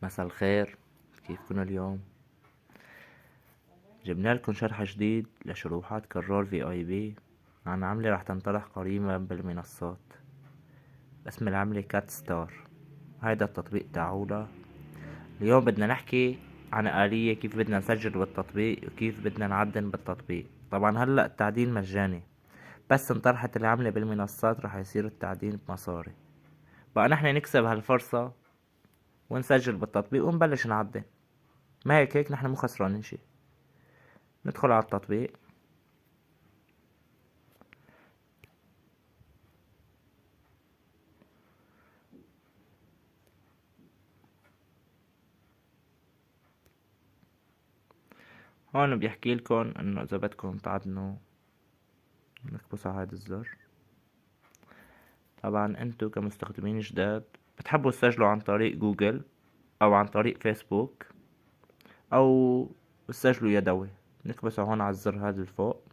مساء الخير، كيفكن اليوم؟ جبنا لكم شرح جديد لشروحات كرار VIP عن عملة راح تنطرح قريبا بالمنصات. اسم العملة كات ستار. هيدا التطبيق تاعولا. اليوم بدنا نحكي عن آلية كيف بدنا نسجل بالتطبيق وكيف بدنا نعدن بالتطبيق. طبعا هلأ التعدين مجاني، بس انطرحت العملة بالمنصات راح يصير التعدين بمصاري. بقى نحن نكسب هالفرصة ونسجل بالتطبيق ونبلش نعدن. ما هيك نحن مو خسرانين شي. ندخل على التطبيق. هون بيحكي لكم انه اذا بدكم تعدنوا نكبس على هذا الزر. طبعا انتو كمستخدمين جداد بتحبوا تسجلوا عن طريق جوجل او عن طريق فيسبوك او تسجلوا يدوي. نكبس هون على الزر هذا الفوق.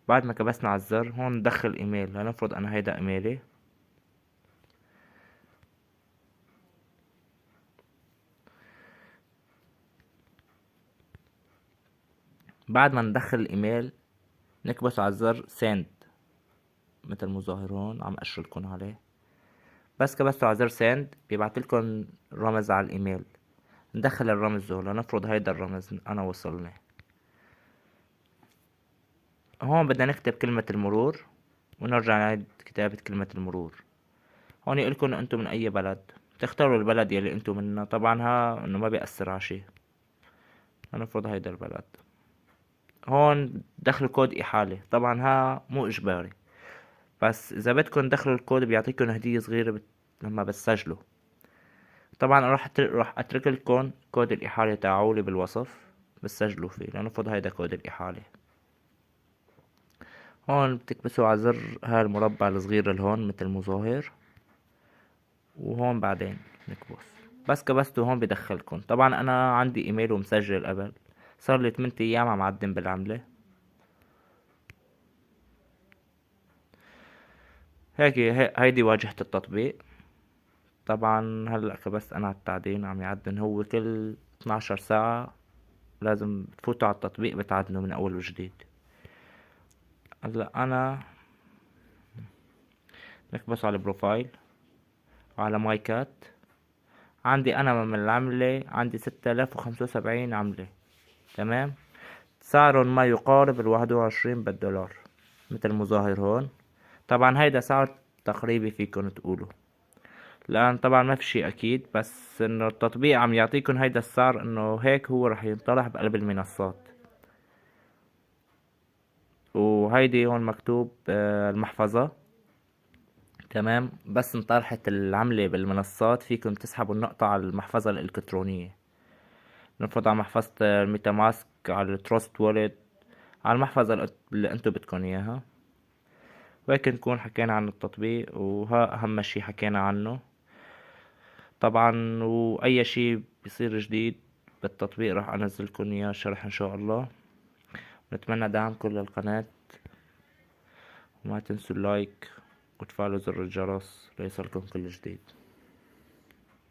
بعد ما كبسنا على الزر هون ندخل ايميل. لنفرض انا هيدا ايميلي. بعد ما ندخل الايميل نكبس على الزر سند مثل مظاهر هون عم اشرلكن عليه. بس كبستوا على زر سند بيبعتلكن رمز على الايميل. ندخل الرمز هون. لنفرض هيدا الرمز انا وصلني. هون بدنا نكتب كلمة المرور ونرجع نعيد كتابة كلمة المرور. هون يقولكن انتو من اي بلد. تختاروا البلد يلي انتو منه. طبعا انه ما بيأثر عشي. هنفرض هيدا البلد. هون دخلوا كود احالة. طبعا مو اجباري، بس اذا بدكن دخلوا الكود بيعطيكن هدية صغيرة لما بتسجلوا. طبعا راح اترك لكم كود الاحالة تاعولي بالوصف بتسجلوا فيه. لنفرض هيدا كود الاحالة. هون بتكبسوا على زر المربع الصغير اللي هون مثل مظاهر، وهون بعدين نكبس. بس كبستوا هون بدخلكم. طبعا انا عندي ايميل ومسجل قبل. صار لي 8 ايام عم عدم بالعملة. هيك هيدي واجهة التطبيق. طبعا هلا كبست انا على التعدين عم يعدن. هو كل 12 ساعة لازم تفوتوا على التطبيق بتعدنوا من اول وجديد. هلا انا نكبس على البروفايل وعلى مايكات. عندي انا من العملة عندي 6075 عملة. تمام. سعر ما يقارب 21 بالدولار مثل مظاهر هون. طبعا هيدا سعر تقريبي فيكن تقولوا، لان طبعا ما في شي اكيد، بس انه التطبيق عم يعطيكن هيدا السعر انه هيك هو رح ينطرح بقلب المنصات. وهيدي هون مكتوب المحفظة. تمام. بس انطرحت العملة بالمنصات فيكن تسحبوا النقطة على المحفظة الالكترونية. نفرض على محفظة الميتا ماسك، على التروست وولد، على المحفظة اللي انتو بدكن اياها. وهيك نكون حكينا عن التطبيق، وها اهم شي حكينا عنه. طبعا واي شي بيصير جديد بالتطبيق راح انزلكم اياه شرح ان شاء الله. نتمنى دعمكم للقناة، وما تنسوا اللايك وتفعلوا زر الجرس ليصلكم كل جديد.